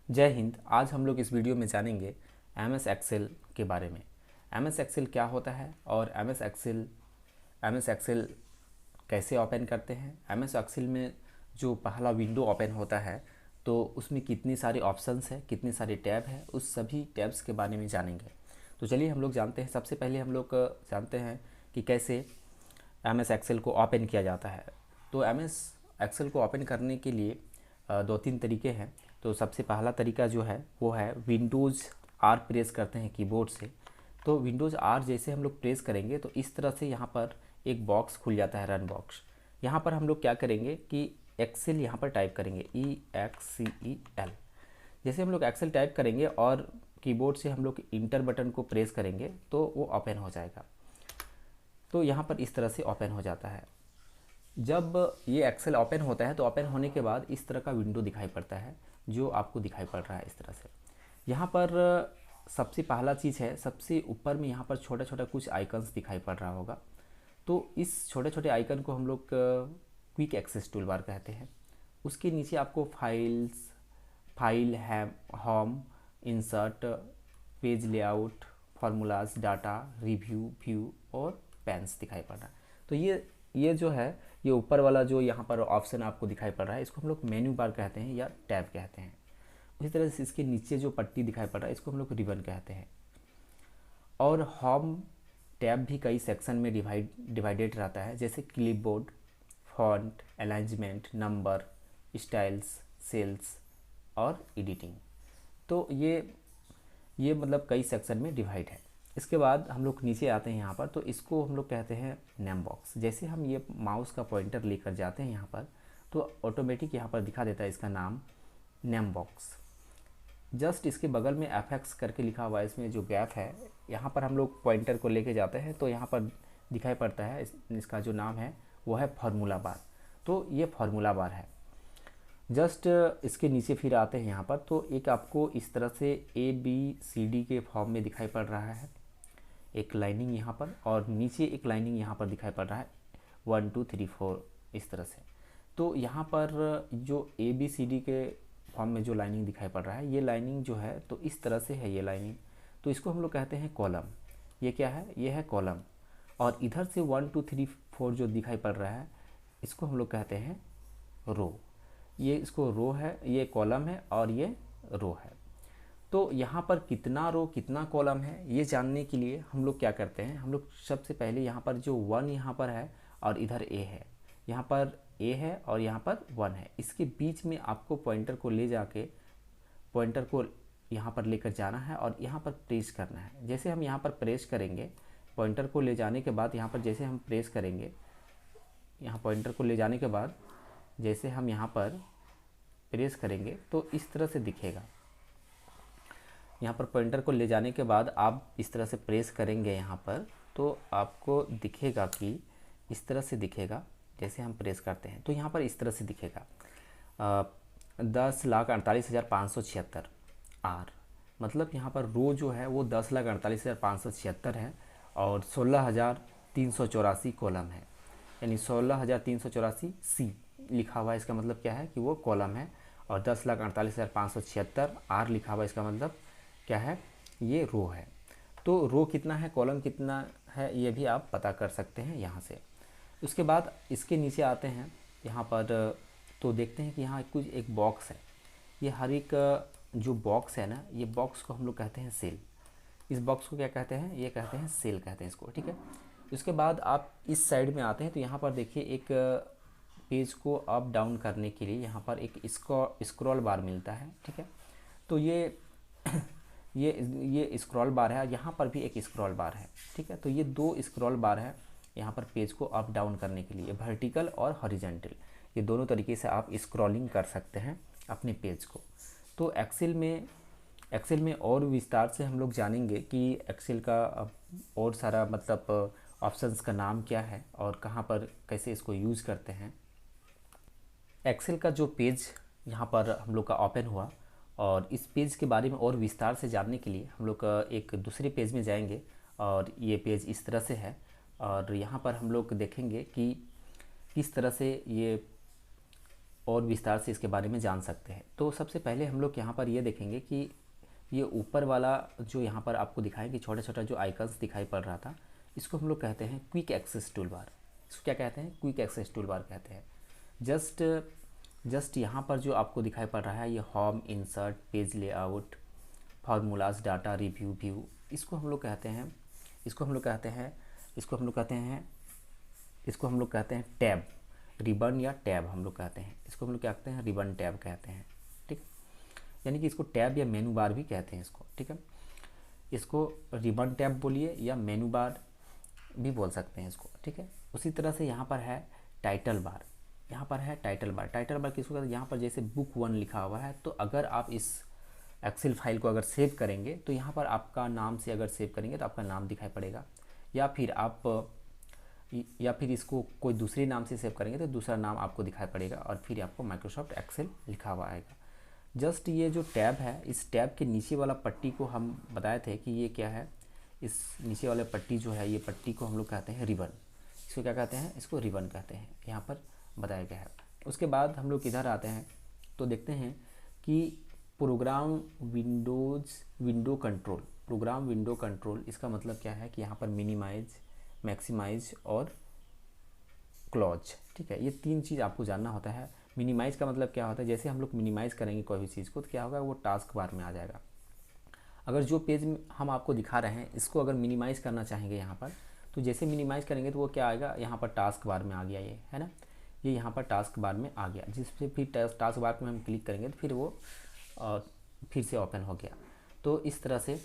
जय हिंद। आज हम लोग इस वीडियो में जानेंगे एम एस एक्सेल के बारे में। एम एस एक्सेल क्या होता है और एम एस एक्सेल कैसे ओपन करते हैं। एम एस एक्सेल में जो पहला विंडो ओपन होता है तो उसमें कितनी सारे ऑप्शंस हैं, कितनी सारे टैब हैं, उस सभी टैब्स के बारे में जानेंगे। तो चलिए हम लोग जानते हैं। सबसे पहले हम लोग जानते हैं कि कैसे एम एस एक्सेल को ओपन किया जाता है। तो एम एस एक्सेल को ओपन करने के लिए दो तीन तरीके हैं। तो सबसे पहला तरीका जो है वो है विंडोज़ आर प्रेस करते हैं कीबोर्ड से। तो विंडोज़ आर जैसे हम लोग प्रेस करेंगे तो इस तरह से यहाँ पर एक बॉक्स खुल जाता है, रन बॉक्स। यहाँ पर हम लोग क्या करेंगे कि एक्सेल यहाँ पर टाइप करेंगे, EXCEL। जैसे हम लोग एक्सेल टाइप करेंगे और कीबोर्ड से हम लोग इंटर बटन को प्रेस करेंगे तो वो ओपन हो जाएगा। तो यहाँ पर इस तरह से ओपन हो जाता है। जब ये एक्सेल ओपन होता है तो ओपन होने के बाद इस तरह का विंडो दिखाई पड़ता है, जो आपको दिखाई पड़ रहा है इस तरह से। यहाँ पर सबसे पहला चीज़ है, सबसे ऊपर में यहाँ पर छोटा छोटा कुछ आइकन्स दिखाई पड़ रहा होगा। तो इस छोटे छोटे आइकन को हम लोग क्विक एक्सेस टूल बार कहते हैं। उसके नीचे आपको फाइल है, home, insert, page layout, formulas, data, review, view और पेन्स दिखाई पड़ रहा है। तो ये जो है, ये ऊपर वाला जो यहाँ पर ऑप्शन आपको दिखाई पड़ रहा है, इसको हम लोग मेन्यू बार कहते हैं या टैब कहते हैं। उसी तरह से इसके नीचे जो पट्टी दिखाई पड़ रहा है इसको हम लोग रिबन कहते हैं। और होम टैब भी कई सेक्शन में डिवाइडेड रहता है, जैसे clipboard, font, alignment, number, styles, cells और एडिटिंग। तो ये मतलब कई सेक्शन में डिवाइड है। इसके बाद हम लोग नीचे आते हैं यहाँ पर, तो इसको हम लोग कहते हैं नेम बॉक्स। जैसे हम ये माउस का पॉइंटर लेकर जाते हैं यहाँ पर तो ऑटोमेटिक यहाँ पर दिखा देता है इसका नाम, नेम बॉक्स। जस्ट इसके बगल में एफएक्स करके लिखा हुआ है, इसमें जो गैप है यहाँ पर हम लोग पॉइंटर को लेके जाते हैं तो यहाँ पर दिखाई पड़ता है इसका जो नाम है वो है फार्मूला बार। तो ये फार्मूला बार है। जस्ट इसके नीचे फिर आते हैं यहाँ पर, तो एक आपको इस तरह से ABCD के फॉर्म में दिखाई पड़ रहा है, एक लाइनिंग यहाँ पर, और नीचे एक लाइनिंग यहाँ पर दिखाई पड़ रहा है, 1 2 3 4 इस तरह से। तो यहाँ पर जो ABCD के फॉर्म में जो लाइनिंग दिखाई पड़ रहा है, ये लाइनिंग जो है तो इस तरह से है ये लाइनिंग। तो इसको हम लोग कहते हैं कॉलम। ये क्या है? ये है कॉलम। और इधर से 1 2 3 4 जो दिखाई पड़ रहा है इसको हम लोग कहते हैं रो। ये इसको रो है, ये कॉलम है और ये रो है। तो यहाँ पर कितना रो कितना कॉलम है ये जानने के लिए हम लोग क्या करते हैं, हम लोग सबसे पहले यहाँ पर जो 1 यहाँ पर है और इधर A है, यहाँ पर A है और यहाँ पर 1 है, इसके बीच में आपको पॉइंटर को ले जाके पॉइंटर को यहाँ पर लेकर जाना है और यहाँ पर प्रेस करना है। जैसे हम यहाँ पर प्रेस करेंगे, पॉइंटर को ले जाने के बाद यहाँ पर जैसे हम प्रेस करेंगे, यहाँ पॉइंटर को ले जाने के बाद जैसे हम यहाँ पर प्रेस करेंगे तो इस तरह से दिखेगा। यहाँ पर पॉइंटर को ले जाने के बाद आप इस तरह से प्रेस करेंगे यहाँ पर तो आपको दिखेगा कि इस तरह से दिखेगा। जैसे हम प्रेस करते हैं तो यहाँ पर इस तरह से दिखेगा 10,48,576 आर। मतलब यहाँ पर रो जो है वो 10,48,576 है और 16,384 कॉलम है, यानी 16,384 सी लिखा हुआ है। इसका मतलब क्या है कि वो कॉलम है। और 10,48,576 आर लिखा हुआ है, इसका मतलब क्या है? ये रो है। तो रो कितना है, कॉलम कितना है, ये भी आप पता कर सकते हैं यहाँ से। उसके बाद इसके नीचे आते हैं यहाँ पर, तो देखते हैं कि यहाँ कुछ एक बॉक्स है। ये हर एक जो बॉक्स है ना, ये बॉक्स को हम लोग कहते हैं सेल। इस बॉक्स को क्या कहते हैं? ये कहते हैं सेल कहते हैं इसको, ठीक है। उसके बाद आप इस साइड में आते हैं तो यहाँ पर देखिए एक पेज को अप डाउन करने के लिए यहाँ पर एक स्क्रॉल बार मिलता है, ठीक है। तो ये ये स्क्रॉल बार है, यहाँ पर भी एक स्क्रॉल बार है, ठीक है। तो ये दो स्क्रॉल बार है यहाँ पर पेज को अप डाउन करने के लिए, वर्टिकल और हॉरिजॉन्टल। ये दोनों तरीके से आप स्क्रॉलिंग कर सकते हैं अपने पेज को। तो एक्सेल में और विस्तार से हम लोग जानेंगे कि एक्सेल का और सारा मतलब ऑप्शंस का नाम क्या है और कहाँ पर कैसे इसको यूज़ करते हैं। एक्सेल का जो पेज यहाँ पर हम लोग का ओपन हुआ, और इस पेज के बारे में और विस्तार से जानने के लिए हम लोग एक दूसरे पेज में जाएंगे। और ये पेज इस तरह से है और यहाँ पर हम लोग देखेंगे कि किस तरह से ये और विस्तार से इसके बारे में जान सकते हैं। तो सबसे पहले हम लोग यहाँ पर ये देखेंगे कि ये ऊपर वाला जो यहाँ पर आपको दिखाएं कि छोटा छोटा जो आइकन्स दिखाई पड़ रहा था, इसको हम लोग कहते हैं क्विक एक्सेस टूल बार। इसको क्या कहते हैं? क्विक एक्सेस टूल बार कहते हैं। जस्ट यहाँ पर जो आपको दिखाई पड़ रहा है, ये home, insert, page layout, formulas, data, review, view, इसको हम लोग कहते हैं टैब, रिबन या टैब हम लोग कहते हैं। इसको हम लोग क्या कहते हैं? रिबन टैब कहते हैं। ठीक, यानी कि इसको टैब या मेनू बार भी कहते हैं इसको। ठीक है, इसको रिबन टैब बोलिए या मेनू बार भी बोल सकते हैं इसको। ठीक है, उसी तरह से यहाँ पर है टाइटल बार। टाइटल बार किसको कहते हैं? यहाँ पर जैसे बुक 1 लिखा हुआ है, तो अगर आप इस एक्सेल फाइल को अगर सेव करेंगे तो यहाँ पर आपका नाम से अगर सेव करेंगे तो आपका नाम दिखाई पड़ेगा, या फिर इसको कोई दूसरे नाम से सेव करेंगे तो दूसरा नाम आपको दिखाई पड़ेगा और फिर आपको माइक्रोसॉफ्ट एक्सेल लिखा हुआ आएगा। जस्ट ये जो टैब है, इस टैब के नीचे वाला पट्टी को हम बताए थे कि ये क्या है। इस नीचे वाले पट्टी जो है, ये पट्टी को हम लोग कहते हैं रिबन। इसको क्या कहते हैं? इसको रिबन कहते हैं, यहाँ पर बताया गया है। उसके बाद हम लोग इधर आते हैं तो देखते हैं कि प्रोग्राम विंडो कंट्रोल, इसका मतलब क्या है कि यहाँ पर मिनिमाइज, मैक्सिमाइज और क्लोज। ठीक है, ये 3 चीज़ आपको जानना होता है। मिनिमाइज का मतलब क्या होता है? जैसे हम लोग मिनिमाइज करेंगे कोई भी चीज़ को तो क्या होगा? वो टास्क बार में आ जाएगा। अगर जो पेज हम आपको दिखा रहे हैं इसको अगर मिनिमाइज करना चाहेंगे यहाँ पर, तो जैसे मिनिमाइज करेंगे तो वो क्या आएगा? यहाँ पर टास्क बार में आ गया, ये है ना, ये यहाँ पर टास्क बार में आ गया। जिससे फिर टास्क बार में हम क्लिक करेंगे तो फिर वो फिर से ओपन हो गया। तो इस तरह से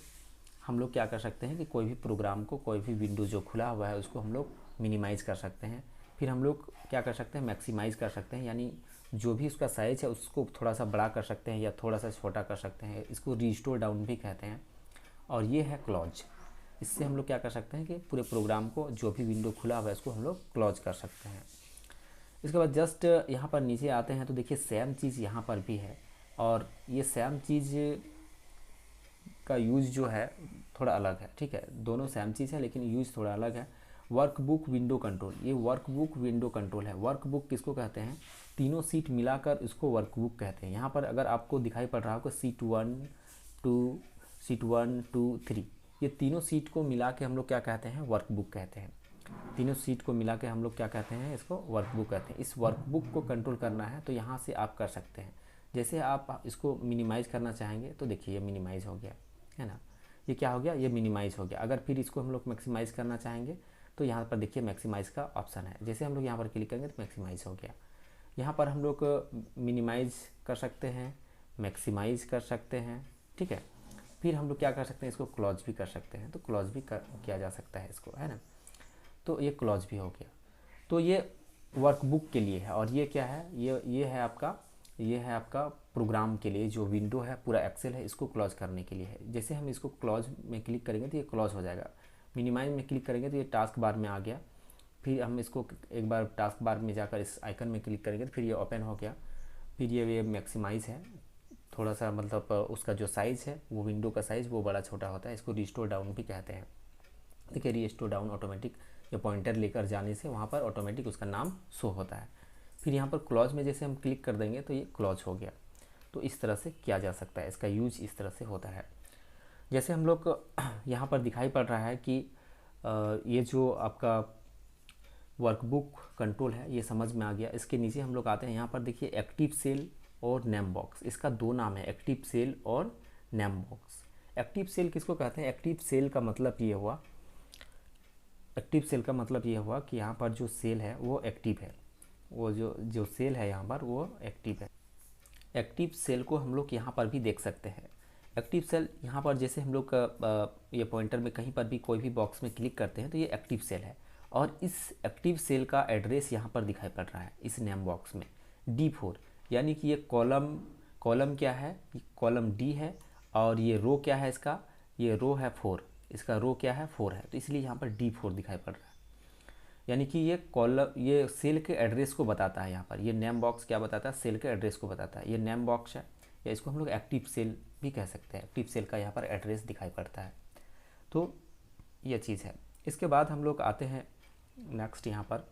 हम लोग क्या कर सकते हैं कि कोई भी प्रोग्राम को, कोई भी विंडो जो खुला हुआ है उसको हम लोग मिनिमाइज़ कर सकते हैं। फिर हम लोग क्या कर सकते हैं? मैक्सिमाइज़ कर सकते हैं, यानी जो भी उसका साइज़ है उसको थोड़ा सा बड़ा कर सकते हैं या थोड़ा सा छोटा कर सकते हैं। इसको रिस्टोर डाउन भी कहते हैं। और ये है क्लोज। इससे हम लोग क्या कर सकते हैं कि पूरे प्रोग्राम को, जो भी विंडो खुला हुआ है उसको हम लोग क्लोज कर सकते हैं। इसके बाद जस्ट यहाँ पर नीचे आते हैं तो देखिए सेम चीज़ यहाँ पर भी है, और ये सेम चीज़ का यूज़ जो है थोड़ा अलग है। ठीक है, दोनों सेम चीज़ है लेकिन यूज़ थोड़ा अलग है। वर्कबुक विंडो कंट्रोल, ये वर्कबुक विंडो कंट्रोल है। वर्कबुक किसको कहते हैं? तीनों सीट मिलाकर इसको वर्कबुक कहते हैं। यहाँ पर अगर आपको दिखाई पड़ रहा होगा सीट 1 2 3, ये तीनों सीट को मिला के हम लोग क्या कहते हैं? वर्कबुक कहते हैं। तीनों सीट को मिला के हम लोग क्या कहते हैं? इसको वर्कबुक कहते हैं। इस वर्कबुक को कंट्रोल करना है तो यहाँ से आप कर सकते हैं। जैसे आप इसको मिनिमाइज़ करना चाहेंगे तो देखिए ये मिनिमाइज़ हो गया, है ना, ये क्या हो गया? ये मिनिमाइज़ हो गया। अगर फिर इसको हम लोग मैक्सिमाइज़ करना चाहेंगे तो यहाँ पर देखिए मैक्सिमाइज़ का ऑप्शन है। जैसे हम लोग यहाँ पर क्लिक करेंगे तो मैक्सिमाइज़ हो गया। यहाँ पर हम लोग मिनिमाइज़ कर सकते हैं, मैक्सिमाइज़ कर सकते हैं। ठीक है, फिर हम लोग क्या कर सकते हैं? इसको क्लोज भी कर सकते हैं, तो क्लोज भी किया जा सकता है इसको, है ना। तो ये क्लोज भी हो गया। तो ये वर्कबुक के लिए है। और ये क्या है? ये है आपका प्रोग्राम के लिए, जो विंडो है पूरा एक्सेल है, इसको क्लोज करने के लिए है। जैसे हम इसको क्लोज में क्लिक करेंगे तो ये क्लोज हो जाएगा। मिनिमाइज में क्लिक करेंगे तो ये टास्क बार में आ गया। फिर हम इसको एक बार टास्क बार में जाकर इस आइकन में क्लिक करेंगे तो फिर ये ओपन हो गया। फिर ये मैक्सिमाइज़ है, थोड़ा सा मतलब उसका जो साइज़ है, वो विंडो का साइज़ वो बड़ा छोटा होता है। इसको रिस्टोर डाउन भी कहते हैं। देखिए रिस्टोर डाउन ऑटोमेटिक, ये पॉइंटर लेकर जाने से वहाँ पर ऑटोमेटिक उसका नाम शो होता है। फिर यहाँ पर क्लोज में जैसे हम क्लिक कर देंगे तो ये क्लोज हो गया। तो इस तरह से किया जा सकता है, इसका यूज इस तरह से होता है। जैसे हम लोग यहाँ पर दिखाई पड़ रहा है कि ये जो आपका वर्कबुक कंट्रोल है ये समझ में आ गया। इसके नीचे हम लोग आते हैं, यहाँ पर देखिए एक्टिव सेल और नेम बॉक्स, इसका 2 नाम है, एक्टिव सेल और नेम बॉक्स। एक्टिव सेल किसको कहते हैं? एक्टिव सेल का मतलब ये हुआ, कि यहाँ पर जो सेल है वो एक्टिव है, वो जो सेल है यहाँ पर वो एक्टिव है। एक्टिव सेल को हम लोग यहाँ पर भी देख सकते हैं। एक्टिव सेल यहाँ पर जैसे हम लोग ये पॉइंटर में कहीं पर भी कोई भी बॉक्स में क्लिक करते हैं तो ये एक्टिव सेल है। और इस एक्टिव सेल का एड्रेस यहाँ पर दिखाई पड़ रहा है इस नेम बॉक्स में, D4, यानी कि ये कॉलम क्या है? कॉलम D है। और ये रो क्या है इसका? ये रो है 4, इसका रो क्या है? 4 है। तो इसलिए यहाँ पर D4 दिखाई पड़ रहा है, यानी कि ये सेल के एड्रेस को बताता है। यहाँ पर ये नेम बॉक्स क्या बताता है? सेल के एड्रेस को बताता है। ये नेम बॉक्स है, या इसको हम लोग एक्टिव सेल भी कह सकते हैं। एक्टिव सेल का यहाँ पर एड्रेस दिखाई पड़ता है। तो ये चीज़ है। इसके बाद हम लोग आते हैं नेक्स्ट, यहाँ पर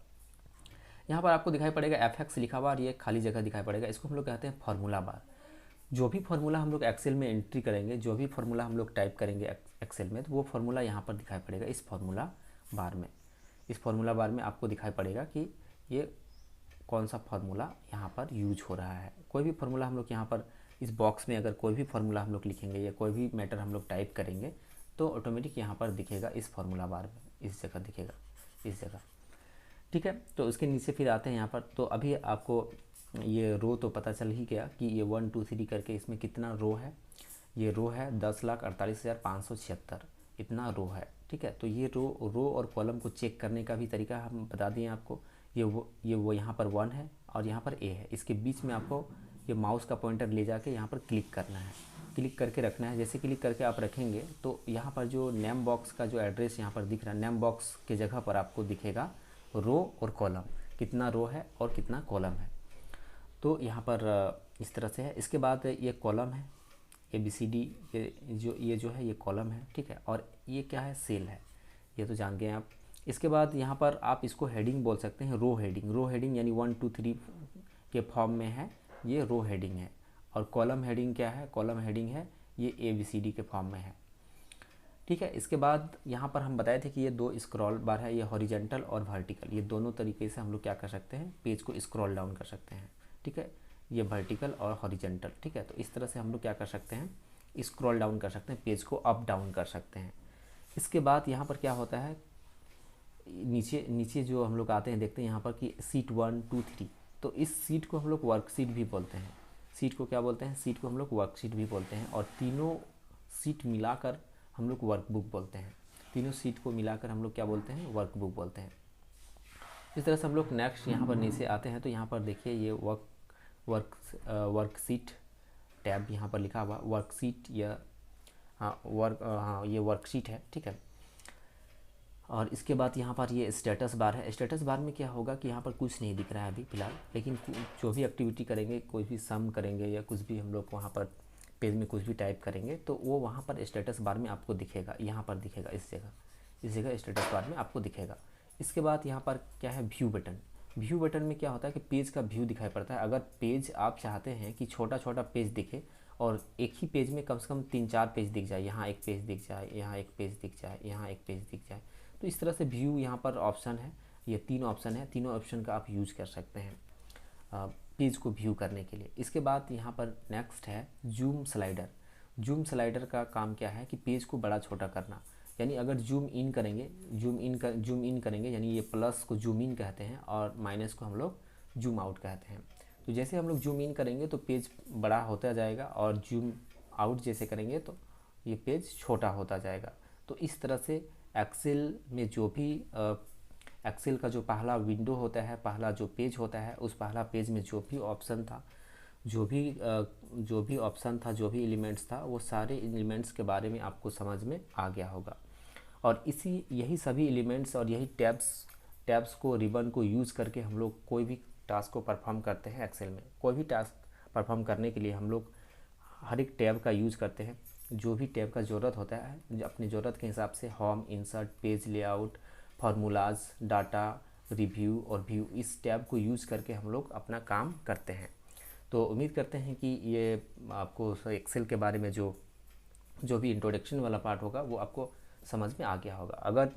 यहाँ पर आपको दिखाई पड़ेगा एफ लिखा हुआ और ये खाली जगह दिखाई पड़ेगा, इसको हम लोग कहते हैं फार्मूला बार। जो भी फार्मूला हम लोग एक्सेल में एंट्री करेंगे, जो भी फार्मूला हम लोग टाइप करेंगे एक्सेल में, तो वो फार्मूला यहाँ पर दिखाई पड़ेगा इस फार्मूला बार में। इस फार्मूला बार में आपको दिखाई पड़ेगा कि ये कौन सा फार्मूला यहाँ पर यूज हो रहा है। कोई भी फार्मूला हम लोग यहाँ पर इस बॉक्स में अगर कोई भी फार्मूला हम लोग लिखेंगे या कोई भी मैटर हम लोग टाइप करेंगे तो ऑटोमेटिक यहाँ पर दिखेगा इस फार्मूला बार में, इस जगह दिखेगा, इस जगह। ठीक है, तो उसके नीचे फिर आते हैं यहाँ पर। तो अभी आपको ये रो तो पता चल ही गया कि ये 1 2 3 करके इसमें कितना रो है। ये रो है 10,48,576, इतना रो है। ठीक है, तो ये रो और कॉलम को चेक करने का भी तरीका हम बता दिए आपको। ये वो यहाँ पर 1 है और यहाँ पर ए है, इसके बीच में आपको ये माउस का पॉइंटर ले जाके यहाँ पर क्लिक करना है, क्लिक करके रखना है। जैसे क्लिक करके आप रखेंगे तो यहाँ पर जो नेम बॉक्स का जो एड्रेस यहाँ पर दिख रहा है, नेम बॉक्स के जगह पर आपको दिखेगा रो और कॉलम, कितना रो है और कितना कॉलम है। तो यहाँ पर इस तरह से है। इसके बाद ये कॉलम है, ABCD, ये जो है ये कॉलम है। ठीक है, और ये क्या है, सेल है, ये तो जान गए आप। इसके बाद यहाँ पर आप इसको हेडिंग बोल सकते हैं, रो हेडिंग। रो हेडिंग यानी 1 2 3 के फॉर्म में है, ये रो हेडिंग है। और कॉलम हेडिंग क्या है, कॉलम हेडिंग है ये ABCD के फॉर्म में है। ठीक है, इसके बाद यहाँ पर हम बताए थे कि ये 2 स्क्रॉल बार है, ये हॉरिजेंटल और वर्टिकल, ये दोनों तरीके से हम लोग क्या कर सकते हैं, पेज को स्क्रॉल डाउन कर सकते हैं। ठीक है, ये वर्टिकल और हॉरिजेंटल। ठीक है, तो इस तरह से हम लोग क्या कर सकते हैं, स्क्रॉल डाउन कर सकते हैं, पेज को अप डाउन कर सकते हैं। इसके बाद यहाँ पर क्या होता है, नीचे जो हम लोग आते हैं, देखते हैं यहाँ पर कि सीट 1 2 3, तो इस सीट को हम लोग वर्कशीट भी बोलते हैं। सीट को क्या बोलते हैं, सीट को हम लोग वर्कशीट भी बोलते हैं। और तीनों सीट मिलाकर हम लोग वर्कबुक बोलते हैं। तीनों सीट को मिलाकर हम लोग क्या बोलते हैं, वर्कबुक बोलते हैं। इस तरह से हम लोग नेक्स्ट यहाँ पर नीचे आते हैं तो यहाँ पर देखिए ये वर्कशीट टैब यहाँ पर लिखा हुआ वर्कशीट या ये वर्कशीट है। ठीक है, और इसके बाद यहाँ पर ये स्टेटस बार है। स्टेटस बार में क्या होगा कि यहाँ पर कुछ नहीं दिख रहा है अभी फ़िलहाल, लेकिन जो भी एक्टिविटी करेंगे, कोई भी सम करेंगे या कुछ भी हम लोग वहाँ पर पेज में कुछ भी टाइप करेंगे तो वो वहाँ पर स्टेटस बार में आपको दिखेगा, यहाँ पर दिखेगा, इस जगह स्टेटस बार में आपको दिखेगा। इसके बाद यहाँ पर क्या है, व्यू बटन। व्यू बटन में क्या होता है कि पेज का व्यू दिखाई पड़ता है। अगर पेज आप चाहते हैं कि छोटा छोटा पेज दिखे और एक ही पेज में कम से कम 3-4 पेज दिख जाए, यहाँ एक पेज दिख जाए, यहाँ एक पेज दिख जाए, यहाँ एक पेज दिख जाए, तो इस तरह से व्यू यहाँ पर ऑप्शन है। ये 3 ऑप्शन है, तीनों ऑप्शन का आप यूज़ कर सकते हैं पेज को व्यू करने के लिए। इसके बाद यहाँ पर नेक्स्ट है जूम स्लाइडर। जूम स्लाइडर का काम क्या है कि पेज को बड़ा छोटा करना, यानी अगर जूम इन करेंगे यानी ये प्लस को जूम इन कहते हैं और माइनस को हम लोग जूम आउट कहते हैं। तो जैसे हम लोग जूम इन करेंगे तो पेज बड़ा होता जाएगा और जूम आउट जैसे करेंगे तो ये पेज छोटा होता जाएगा। तो इस तरह से एक्सेल में जो भी एक्सेल का जो पहला विंडो होता है, पहला जो पेज होता है, उस पहला पेज में जो भी ऑप्शन था, जो भी एलिमेंट्स था, वो सारे एलिमेंट्स के बारे में आपको समझ में आ गया होगा। और यही सभी एलिमेंट्स और यही टैब्स को, रिबन को यूज़ करके हम लोग कोई भी टास्क को परफॉर्म करते हैं एक्सेल में। कोई भी टास्क परफॉर्म करने के लिए हम लोग हर एक टैब का यूज़ करते हैं। जो भी टैब का ज़रूरत होता है, अपनी ज़रूरत के हिसाब से home, insert, page layout, formulas, data, review और व्यू, इस टैब को यूज़ करके हम लोग अपना काम करते हैं। तो उम्मीद करते हैं कि ये आपको एक्सेल के बारे में जो भी इंट्रोडक्शन वाला पार्ट होगा वो आपको समझ में आ गया होगा। अगर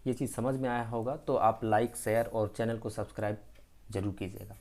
ये चीज़ समझ में आया होगा तो आप लाइक, शेयर और चैनल को सब्सक्राइब ज़रूर कीजिएगा।